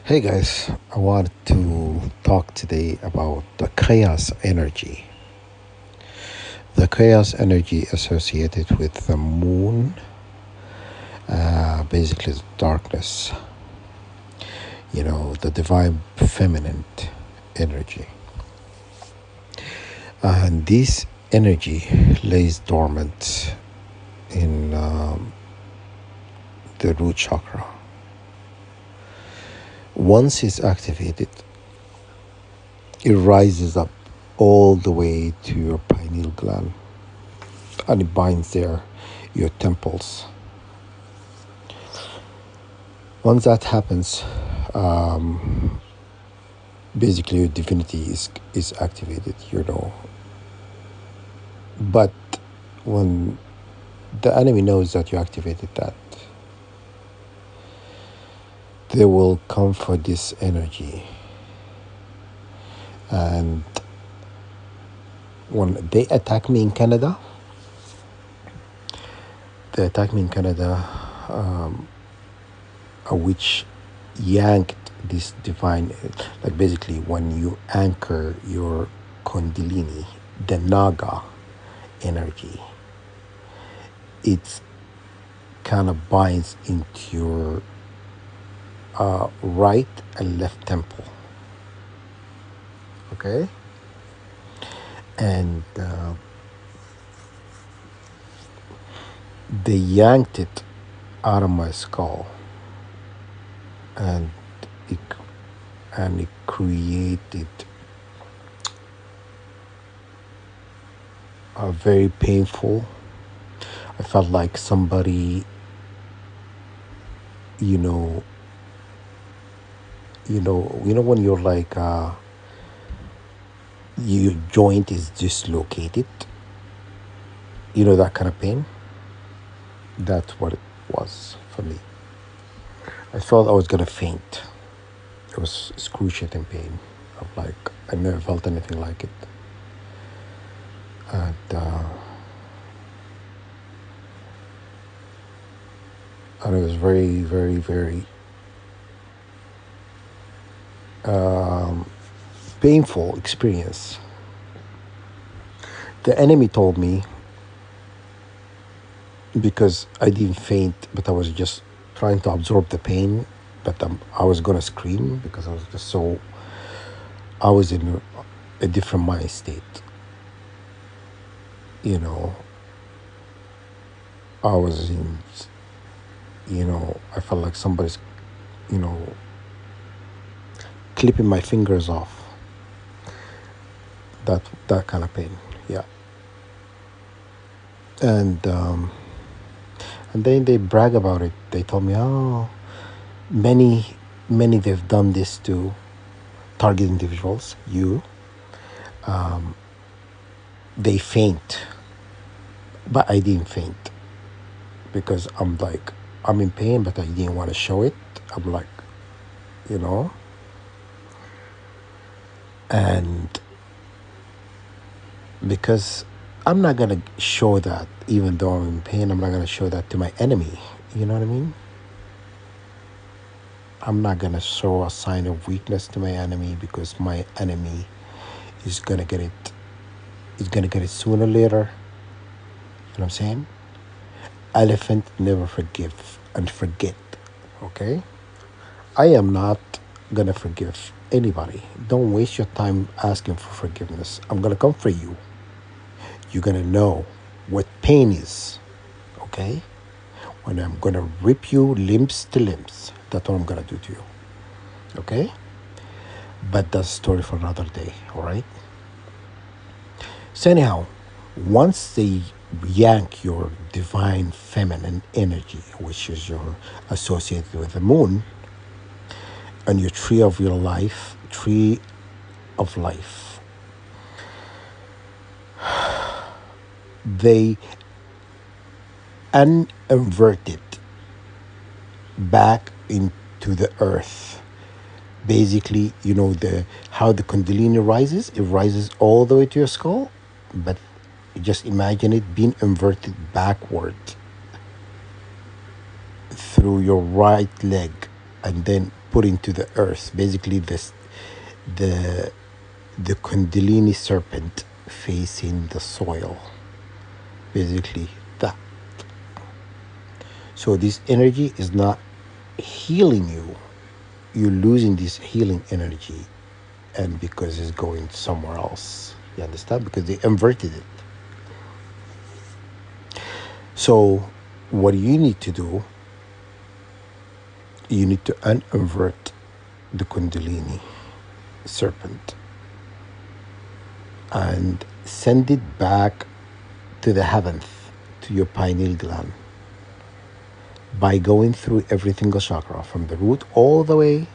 Hey guys, I want to talk today about the chaos energy. The chaos energy associated with the moon, basically the darkness, the divine feminine energy. And this energy lays dormant in the root chakra. Once it's activated, it rises up all the way to your pineal gland and it binds there your temples. Once that happens, basically your divinity is activated. But when the enemy knows that you activated that, they will come for this energy. And when they attack me in Canada, which yanked this divine, like basically when you anchor your Kundalini, the Naga energy, it kind of binds into your right and left temple. Okay? And they yanked it out of my skull, and it created a very painful. I felt like somebody, when you're like your joint is dislocated, that kind of pain. That's what it was for me. I thought I was gonna faint. It was excruciating pain. I never felt anything like it. And it was very, very, very painful experience. The enemy told me, because I didn't faint, but I was just trying to absorb the pain, but I was gonna scream because I was in a different mind state. I was in, I felt like somebody's, clipping my fingers off. That kind of pain, yeah. And then they brag about it. They told me, oh, many they've done this to target individuals. They faint, but I didn't faint because I'm in pain, but I didn't want to show it. I'm like, and because I'm not gonna show that, even though I'm in pain, I'm not gonna show that to my enemy. You know what I mean? I'm not gonna show a sign of weakness to my enemy, because my enemy is gonna get it. He's gonna get it sooner or later. You know what I'm saying? Elephant never forgive and forget. Okay? I am not gonna forgive anybody. Don't waste your time asking for forgiveness. I'm gonna come for you. You're gonna know what pain is. Okay? When I'm gonna rip you limbs to limbs. That's what I'm gonna do to you. Okay? But that's a story for another day. All right? So anyhow, once they yank your divine feminine energy, which is your associated with the moon, and your tree of life, they uninvert it back into the earth. Basically, how the Kundalini rises. It rises all the way to your skull, but just imagine it being inverted backward through your right leg, and then put into the earth. Basically, the the Kundalini serpent facing the soil. Basically, that. So this energy is not healing you. You're losing this healing energy, and because it's going somewhere else. You understand? Because they inverted it. So what you need to do, you need to uninvert the Kundalini serpent and send it back to the heavens, to your pineal gland, by going through every single chakra from the root all the way,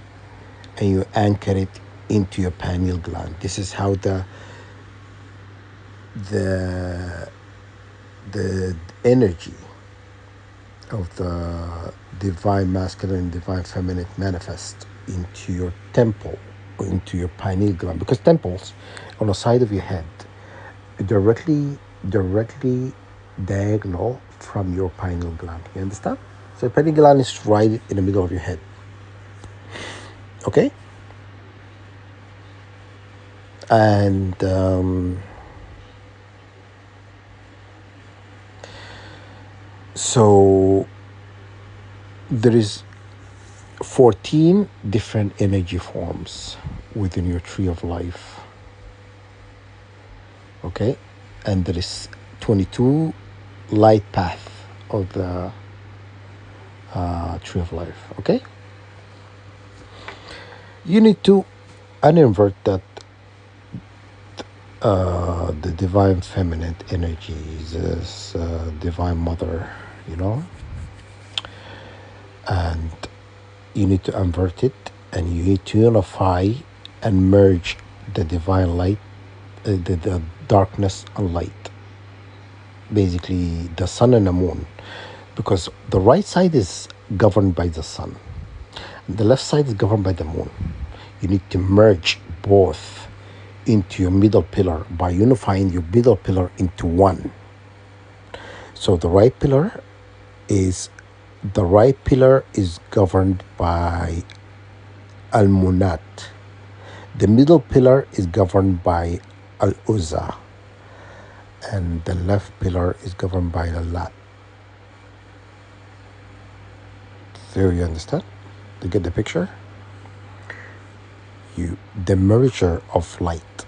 and you anchor it into your pineal gland. This is how the energy of the divine masculine and divine feminine manifest into your temple or into your pineal gland, because temples on the side of your head directly diagonal from your pineal gland. You understand? So pineal gland is right in the middle of your head. Okay? And so there is 14 different energy forms within your tree of life. Okay? And there is 22 light path of the tree of life. Okay? You need to uninvert that the divine feminine energy, this divine mother, and you need to invert it, and you need to unify and merge the divine light, the darkness and light, basically the sun and the moon, because the right side is governed by the sun and the left side is governed by the moon. You need to merge both into your middle pillar by unifying your middle pillar into one. So the right pillar is governed by Al-Munat. The middle pillar is governed by Al-Uzza, and the left pillar is governed by Al-Lat. So you understand? You get the picture? The merger of light,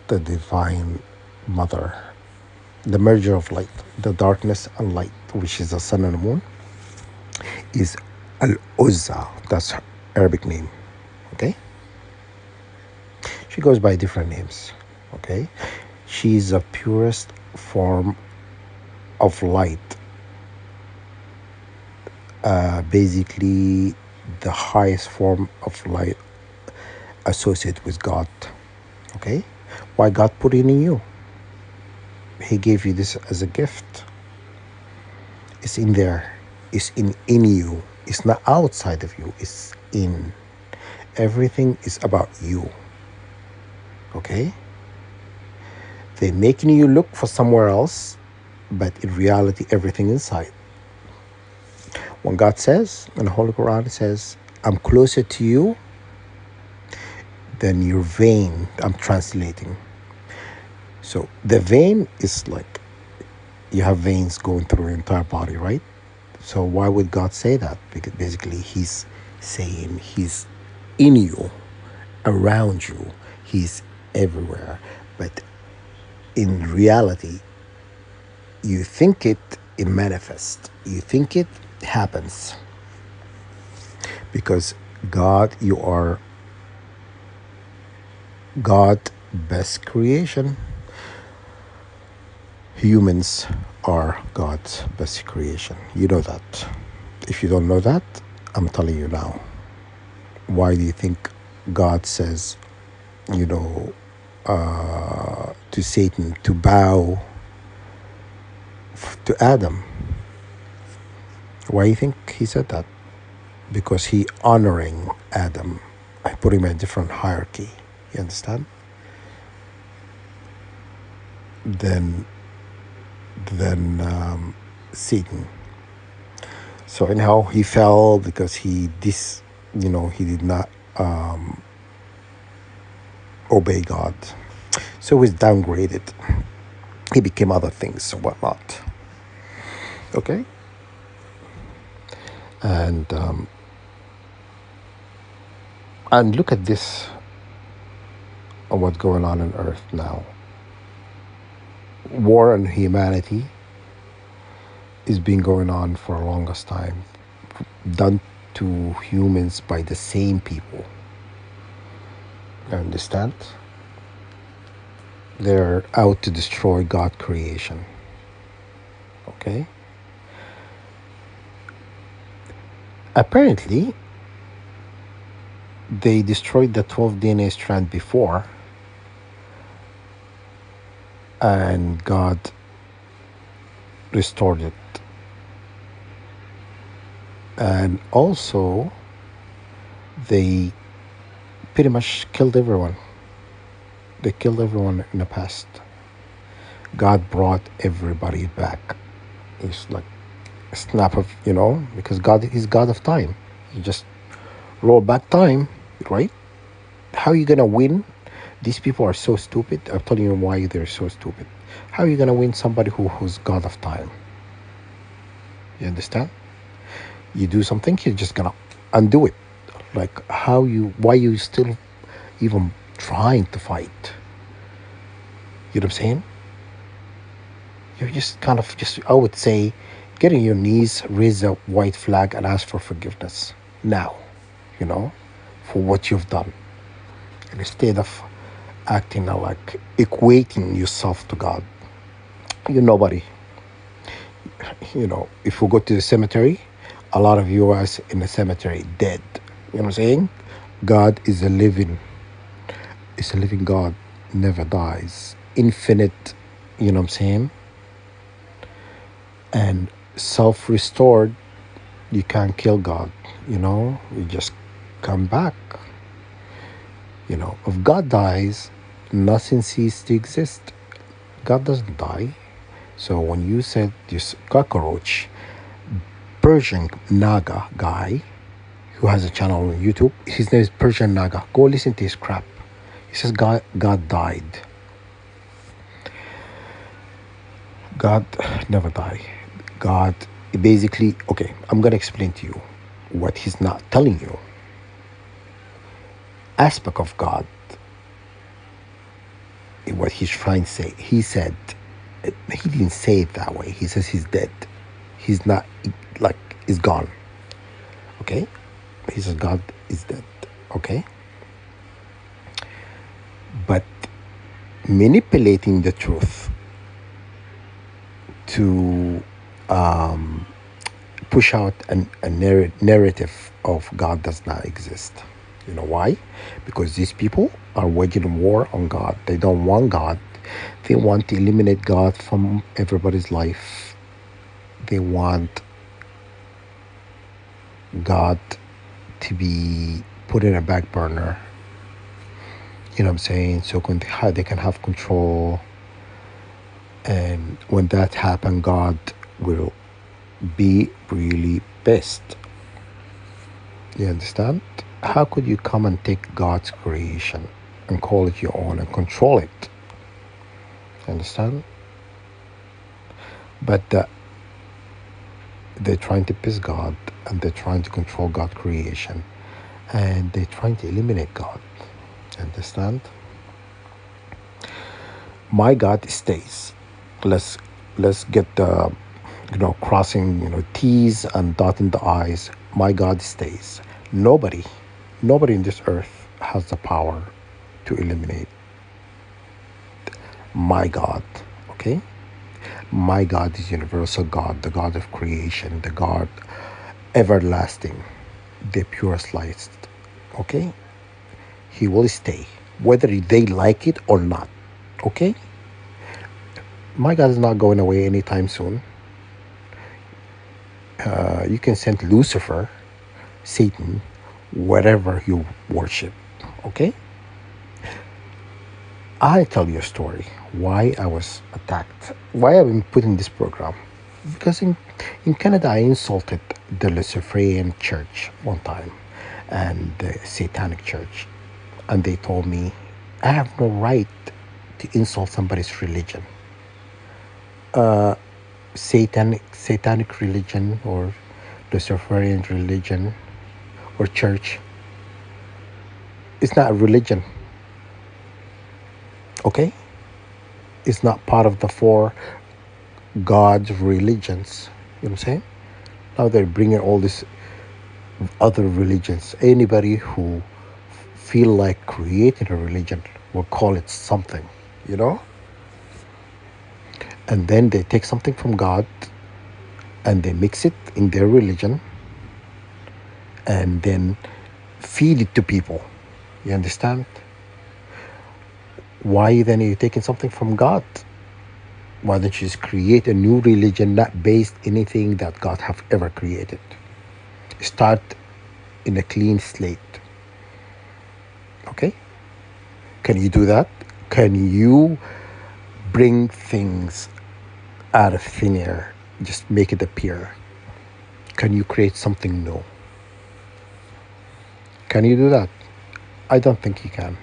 the divine mother, the merger of light, the darkness and light, which is the sun and the moon, is Al-Uzza. That's her Arabic name. Okay? She goes by different names. Okay? She is the purest form of light. Basically, the highest form of light associated with God. Okay? Why God put it in you? He gave you this as a gift. It's in there. It's in you. It's not outside of you. It's in. Everything is about you. Okay? They're making you look for somewhere else, but in reality, everything inside. When God says, in the Holy Quran, it says, I'm closer to you than your vein. I'm translating. So the vein is like, you have veins going through your entire body, right? So why would God say that? Because basically he's saying he's in you, around you. He's everywhere. But in reality, you think it manifests. You think it happens. Because God, you are God's best creation. Humans are God's best creation. You know that. If you don't know that, I'm telling you now. Why do you think God says, to Satan to bow to Adam? Why do you think he said that? Because he honoring Adam. I put him in a different hierarchy. You understand? Than Satan. So anyhow, he fell because he He did not obey God. So he's downgraded. He became other things and whatnot. Okay? And look at this, what's going on Earth now. War on humanity is been going on for the longest time, done to humans by the same people. You understand? They're out to destroy God creation. Okay? Apparently, they destroyed the 12 DNA strand before, and God restored it. And also, they pretty much killed everyone. They killed everyone in the past. God brought everybody back. It's like a snap of, because God is God of time. He just roll back time, right? How are you going to win? These people are so stupid. I'm telling you why they're so stupid. How are you going to win somebody who's God of time? You understand? You do something, you're just going to undo it. Like why you still even trying to fight? You know what I'm saying? You're just kind of I would say, get on your knees, raise a white flag and ask for forgiveness now, for what you've done. And instead of acting like equating yourself to God. You're nobody. If we go to the cemetery, a lot of you guys in the cemetery dead. You know what I'm saying? God is a living God, never dies. Infinite, you know what I'm saying? And self-restored, you can't kill God, you just come back. If God dies, nothing ceases to exist. God doesn't die. So when you said this cockroach, Persian Naga guy, who has a channel on YouTube, his name is Persian Naga. Go listen to his crap. He says God died. God never died. God basically, okay, I'm going to explain to you what he's not telling you. Aspect of God, what he's trying to say. He said, he didn't say it that way. He says he's dead. He's not, he's gone. Okay? He says God is dead. Okay? But manipulating the truth to push out a narrative of God does not exist. You know why? Because these people are waging war on God. They don't want God. They want to eliminate God from everybody's life. They want God to be put in a back burner. You know what I'm saying? So they can have control. And when that happens, God will be really pissed. You understand? How could you come and take God's creation and call it your own and control it? You understand? But they're trying to piss God, and they're trying to control God's creation, and they're trying to eliminate God. You understand? My God stays. Let's get the crossing T's and dotting the I's. My God stays. Nobody in this earth has the power to eliminate my God. Okay? My God is universal God, the God of creation, the God everlasting, the purest light. Okay? He will stay, whether they like it or not. Okay? My God is not going away anytime soon. You can send Lucifer, Satan, whatever you worship. Okay? I'll tell you a story why I was attacked, why I've been put in this program. Because in Canada, I insulted the Luciferian church one time. and the Satanic Church. And they told me, I have no right to insult somebody's religion. Satanic religion or Luciferian religion or church is not a religion. Okay? It's not part of the four God's religions. You know what I'm saying? Now they're bringing all these other religions. Anybody who feel like creating a religion will call it something, you know? And then they take something from God and they mix it in their religion and then feed it to people. You understand? Why then are you taking something from God? Why don't you just create a new religion not based anything that God have ever created? Start in a clean slate. Okay? Can you do that? Can you bring things out of thin air, just make it appear? Can you create something new? Can you do that? I don't think you can.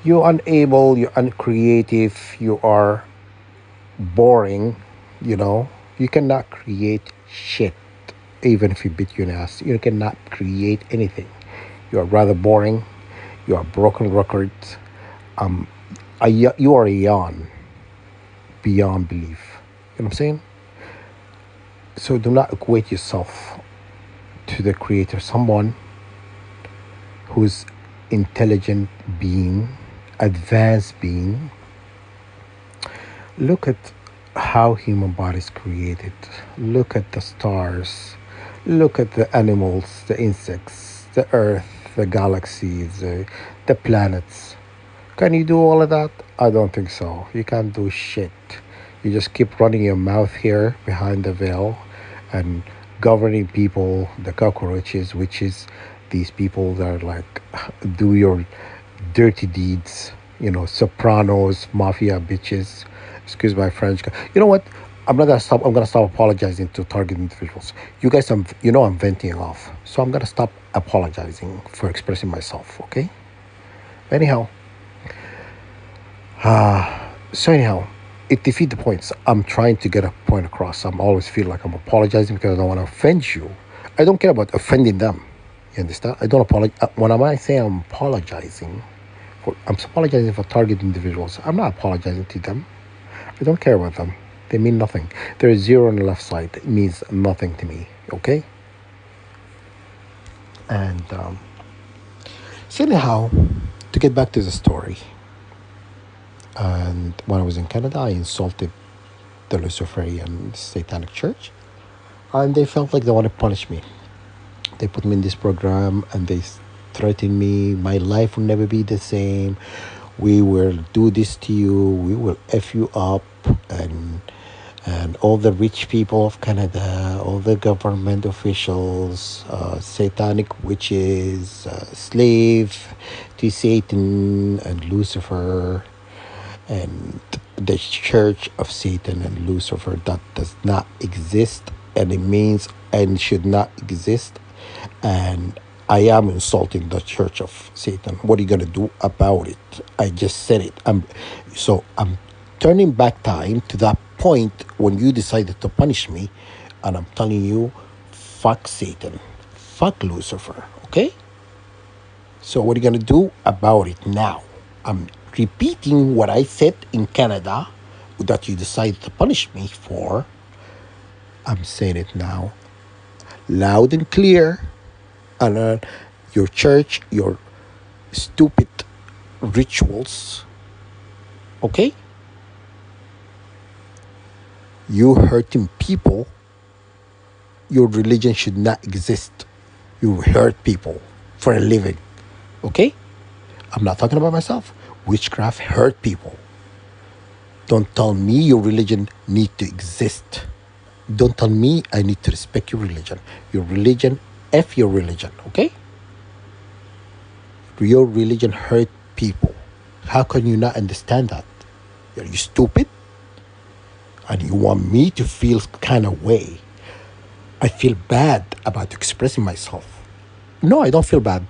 You're unable, you're uncreative, you are boring, you know. You cannot create shit, even if you beat your ass. You cannot create anything. You are rather boring. You are broken record. You are a yawn beyond belief. You know what I'm saying? So do not equate yourself to the creator, someone who's intelligent being, advanced being. Look at how human body is created. Look at the stars. Look at the animals, the insects, the earth, the galaxies, the planets. Can you do all of that? I don't think so. You can't do shit. You just keep running your mouth here behind the veil and governing people, the cockroaches, which is these people that are like, do your dirty deeds, you know, sopranos, mafia bitches. Excuse my French. You know what? I'm not gonna stop. I'm gonna stop apologizing to target individuals. You guys, I'm venting off, so I'm gonna stop apologizing for expressing myself. Okay. Anyhow, it defeats the points. I'm trying to get a point across. I'm always feel like I'm apologizing because I don't want to offend you. I don't care about offending them. You understand? I don't apologize. When I say I'm apologizing, I'm apologizing for target individuals. I'm not apologizing to them. I don't care about them. They mean nothing. There is zero on the left side. It means nothing to me. Okay? And so anyhow, to get back to the story. And when I was in Canada, I insulted the Luciferian Satanic Church. And they felt like they want to punish me. They put me in this program and they threatened me. My life will never be the same. We will do this to you. We will F you up. And all the rich people of Canada, all the government officials, satanic witches, slave to Satan and Lucifer, and the Church of Satan and Lucifer that does not exist, and it means and should not exist. And I am insulting the Church of Satan. What are you going to do about it? I just said it. I'm turning back time to that point when you decided to punish me, and I'm telling you, fuck Satan, fuck Lucifer, okay? So what are you going to do about it now? I'm repeating what I said in Canada that you decided to punish me for. I'm saying it now, loud and clear. And your church, your stupid rituals, okay? You hurting people. Your religion should not exist. You hurt people for a living, okay? I'm not talking about myself. Witchcraft hurt people. Don't tell me your religion need to exist. Don't tell me I need to respect your religion. Your religion, F your religion, okay? Your religion hurt people. How can you not understand that? Are you stupid? And you want me to feel kind of way. I feel bad about expressing myself. No, I don't feel bad.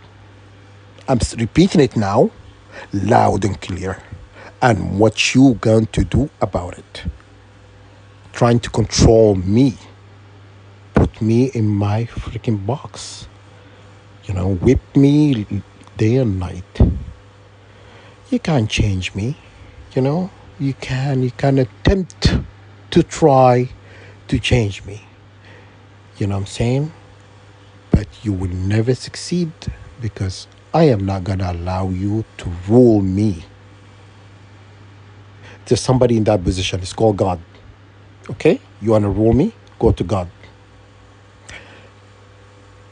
I'm repeating it now, loud and clear. And what you going to do about it? Trying to control me, put me in my freaking box. Whip me day and night. You can't change me. You can attempt to try to change me. You know what I'm saying? But you will never succeed because I am not gonna allow you to rule me. There's somebody in that position. It's called God. Okay? You wanna rule me? Go to God.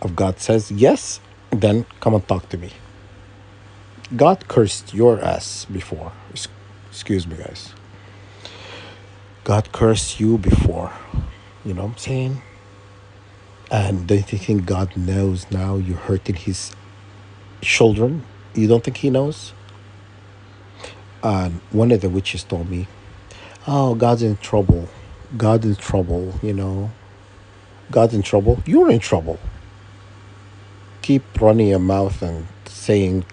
If God says yes, then come and talk to me. God cursed your ass before. Excuse me, guys. God cursed you before. You know what I'm saying? And don't you think God knows now you're hurting his children? You don't think he knows? And one of the witches told me, oh, God's in trouble. God's in trouble, God's in trouble. You're in trouble. Keep running your mouth and saying,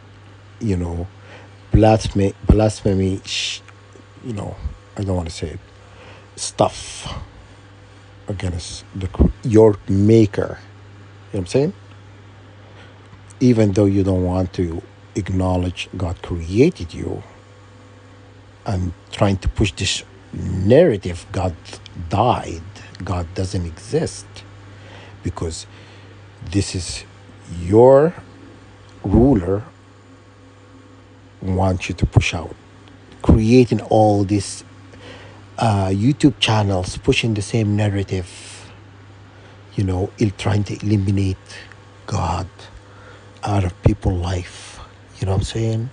blasphemy, I don't want to say it, stuff against your maker. You know what I'm saying? Even though you don't want to acknowledge God created you and trying to push this narrative, God died, God doesn't exist, because this is your ruler wants you to push out, creating all these YouTube channels pushing the same narrative, trying to eliminate God out of people's life. You know what I'm saying?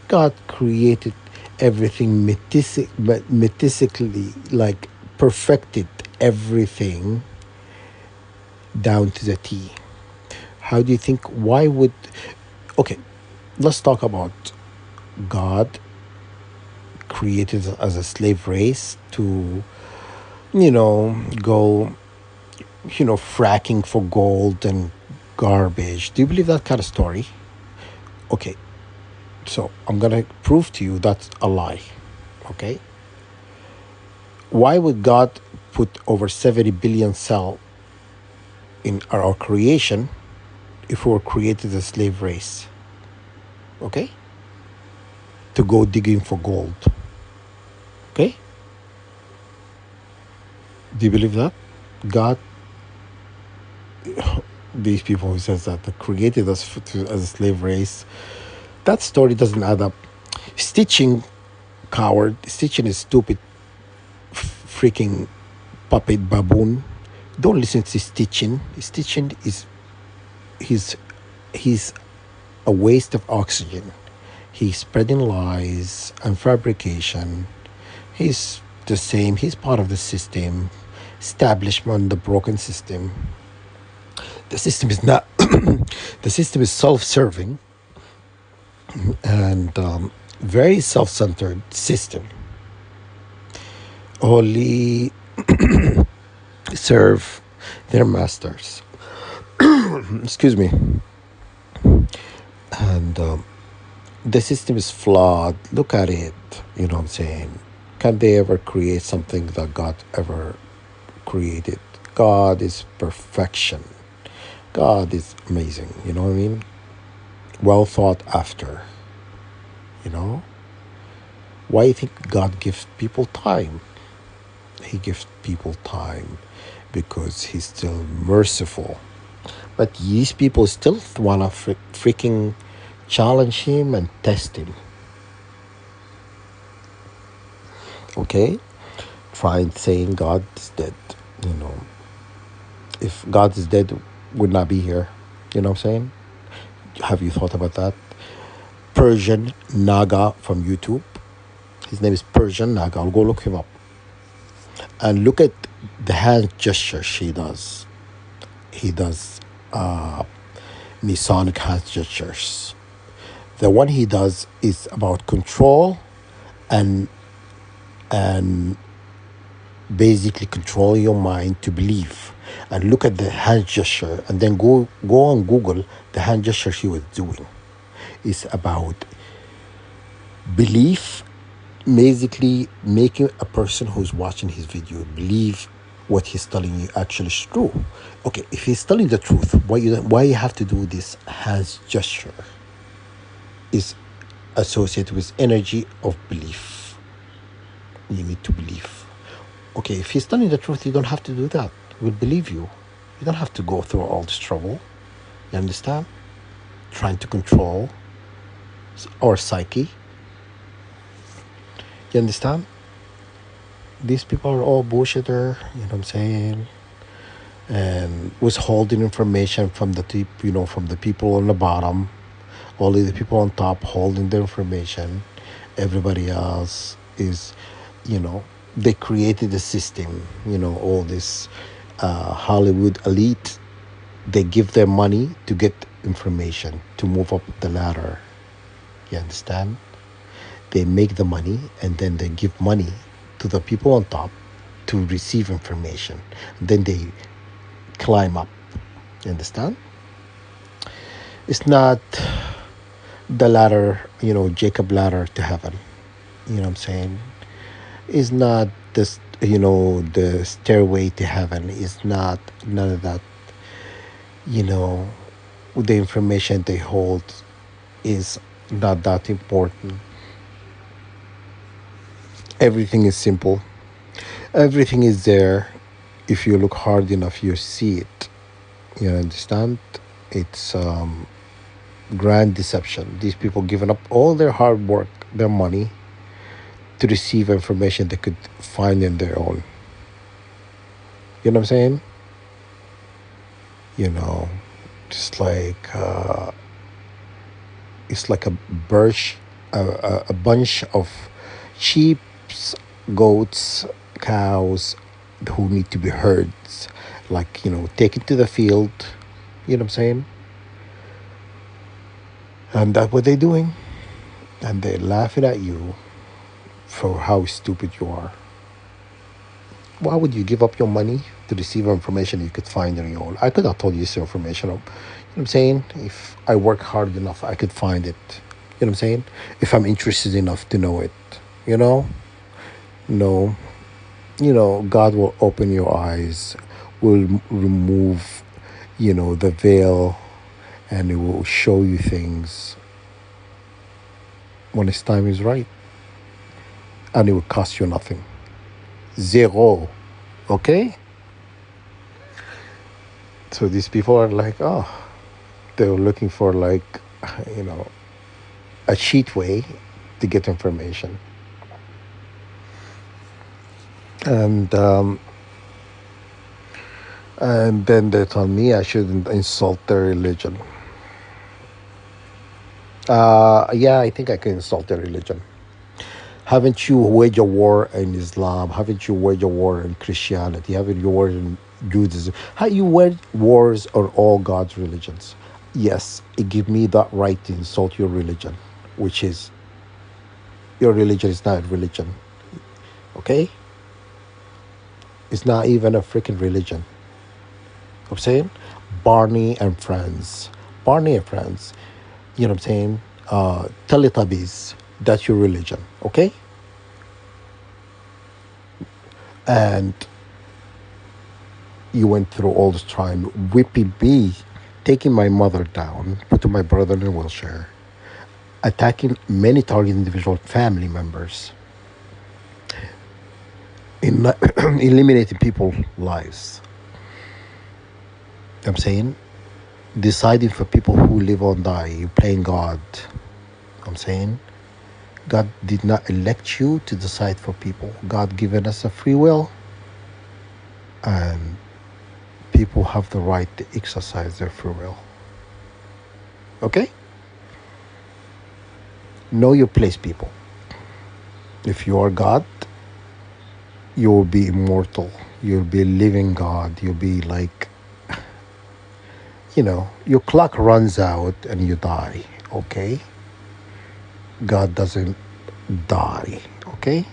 God created everything meticulously, like perfected everything down to the T. How do you think? Okay, let's talk about God created as a slave race to, go, fracking for gold and garbage. Do you believe that kind of story? Okay, so I'm going to prove to you that's a lie, okay? Why would God put over 70 billion cells in our creation if we were created as a slave race? Okay? To go digging for gold. Okay? Do you believe that? God, these people who says that they created us as a slave race, that story doesn't add up. Stitching, coward. Stitching is stupid, freaking puppet baboon. Don't listen to Stitching. Stitching is he's a waste of oxygen. He's spreading lies and fabrication. He's the same. He's part of the system, establishment, the broken system. The system is not. The system is self-serving and very self-centered system. Only serve their masters. Excuse me. And the system is flawed. Look at it. You know what I'm saying? Can they ever create something that God ever created? God is perfection. God is amazing. You know what I mean? Well thought after. Why do you think God gives people time? He gives people time because he's still merciful. But these people still want to freaking challenge him and test him. Okay? Trying saying God is dead. If God is dead, would not be here. You know what I'm saying? Have you thought about that? Persian Naga from YouTube. His name is Persian Naga. I'll go look him up. And look at the hand gestures he does. He does Masonic hand gestures. The one he does is about control and basically control your mind to believe. And look at the hand gesture, and then go on Google. The hand gesture she was doing is about belief, basically making a person who's watching his video believe what he's telling you actually is true. Okay, if he's telling the truth, why you have to do this hand gesture? Is associated with energy of belief. You need to believe. Okay, if he's telling the truth, you don't have to do that. We'll believe you. You don't have to go through all this trouble. You understand? Trying to control our psyche. You understand? These people are all bullshitter, you know what I'm saying? And withholding information from the from the people on the bottom. Only the people on top holding the information. Everybody else is, they created a system, all this Hollywood elite. They give their money to get information, to move up the ladder. You understand? They make the money, and then they give money to the people on top to receive information. Then they climb up. You understand? It's not the ladder, Jacob ladder to heaven. You know what I'm saying? It's not this, the stairway to heaven. It's not none of that. The information they hold is not that important. Everything is simple. Everything is there. If you look hard enough, you see it. You understand? It's grand deception. These people giving up all their hard work, their money, to receive information they could find in their own. You know what I'm saying? Just like it's like a bunch of sheep, goats, cows who need to be herds, like taken to the field. You know what I'm saying? And that's what they're doing, and they're laughing at you for how stupid you are. Why would you give up your money to receive information you could find on your own? I could have told you this information. You know what I'm saying? If I work hard enough, I could find it. You know what I'm saying? If I'm interested enough to know it. No. God will open your eyes, will remove, the veil, and it will show you things when its time is right. And it will cost you nothing. Zero. Okay? So these people are like, they're looking for a cheat way to get information. And then they told me I shouldn't insult their religion. Yeah, I think I can insult their religion. Haven't you waged a war in Islam? Haven't you waged a war in Christianity? Haven't you waged in Judaism? Have you waged wars on all God's religions? Yes, it gives me that right to insult your religion, which is, your religion is not a religion. Okay? It's not even a freaking religion. I'm saying? Barney and Friends. You know what I'm saying? Teletubbies. That's your religion. Okay? And you went through all this time whipping me, taking my mother down, putting my brother in a wheelchair, attacking many target individual family members, eliminating people's lives. I'm saying, deciding for people who live or die, you're playing God. I'm saying, God did not elect you to decide for people. God given us a free will, and people have the right to exercise their free will. Okay? Know your place, people. If you are God, you will be immortal. You'll be a living God. You'll be like, your clock runs out and you die. Okay? God doesn't die. Okay? You know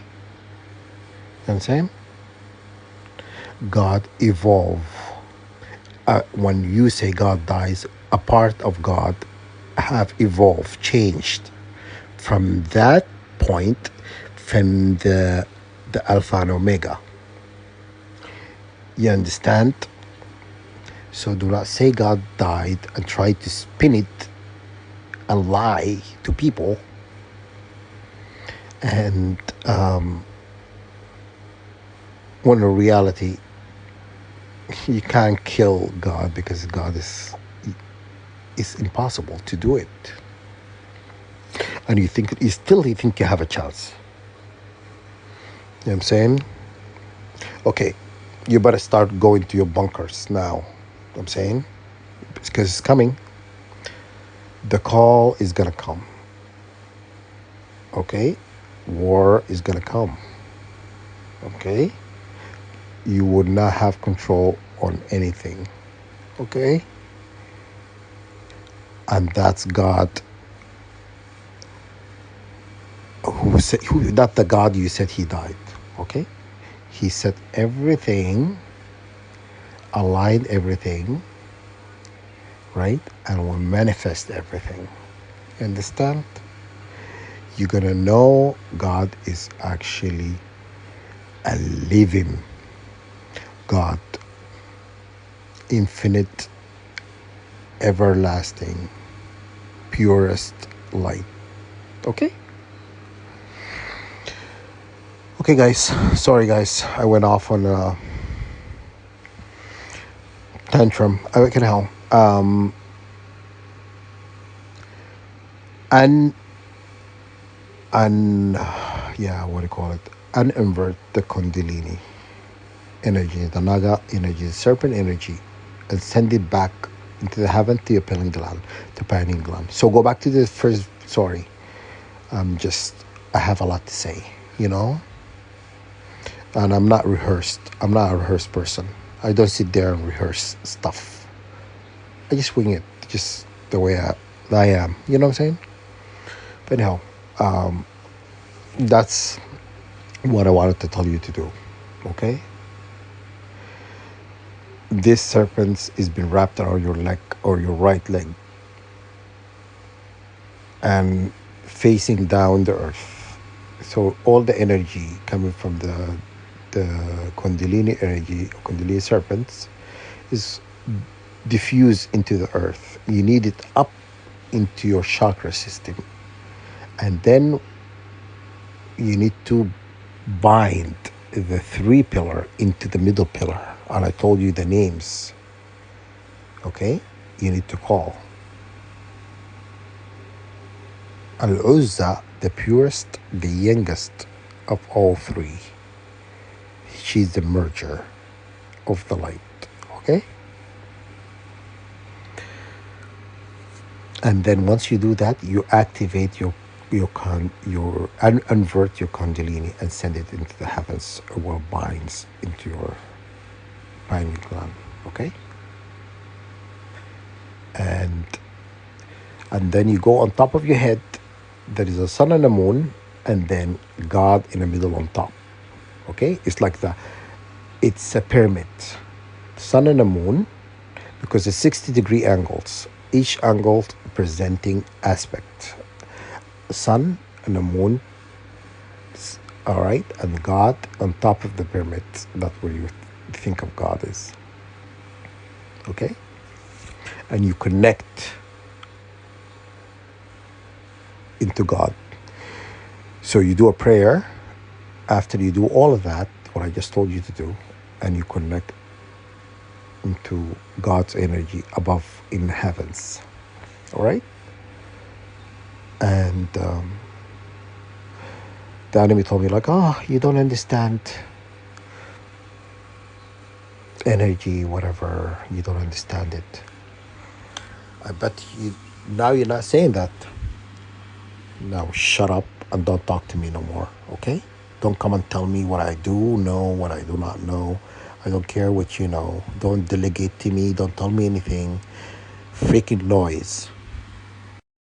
what I'm saying? God evolve. When you say God dies, a part of God have evolved, changed from that point, from the Alpha and Omega. You understand? So do not say God died and try to spin it and lie to people. And when in reality, you can't kill God, because God is, it's impossible to do it. And you think you think you have a chance. You know what I'm saying? Okay, you better start going to your bunkers now. You know what I'm saying? Because it's coming. The call is gonna come. Okay? War is gonna come. Okay? You would not have control on anything. Okay? And that's God, not the God you said he died. Okay? He set everything, aligned everything, right? And will manifest everything. You understand? You're gonna know God is actually a living God, infinite, everlasting, purest light. Okay? Okay, guys. Sorry, guys. I went off on a tantrum. I can help. And yeah, what do you call it? Uninvert the Kundalini energy, the Naga energy, the Serpent energy, and send it back into the heaven to your pineal gland, the pineal gland. So go back to the first. Sorry, I have a lot to say, you know. And I'm not rehearsed. I'm not a rehearsed person. I don't sit there and rehearse stuff. I just wing it, just the way I am. You know what I'm saying? But anyhow, that's what I wanted to tell you to do. Okay? This serpent is been wrapped around your leg, or your right leg, and facing down the earth. So all the energy coming from the Kundalini energy, Kundalini serpents, is diffused into the earth. You need it up into your chakra system, and then you need to bind the 3 pillar into the middle pillar. And I told you the names. Okay? You need to call Al-Uzza, the purest, the youngest of all 3. She's the merger of the light. Okay? And then once you do that, you activate your unvert your Kundalini and send it into the heavens, where it binds into your pineal gland. Okay? And then you go on top of your head. There is a sun and a moon, and then God in the middle on top. Okay? It's a pyramid. Sun and the moon, because it's 60-degree angles. Each angle presenting aspect. Sun and the moon, all right, and God on top of the pyramid. That's where you think of God is. Okay? And you connect into God. So you do a prayer. After you do all of that, what I just told you to do, and you connect into God's energy above in the heavens. All right? And the enemy told me, like, oh, you don't understand energy, whatever. You don't understand it. I bet you, now you're not saying that. Now shut up and don't talk to me no more, okay? Don't come and tell me what I do know, what I do not know. I don't care what you know. Don't delegate to me. Don't tell me anything. Freaking noise.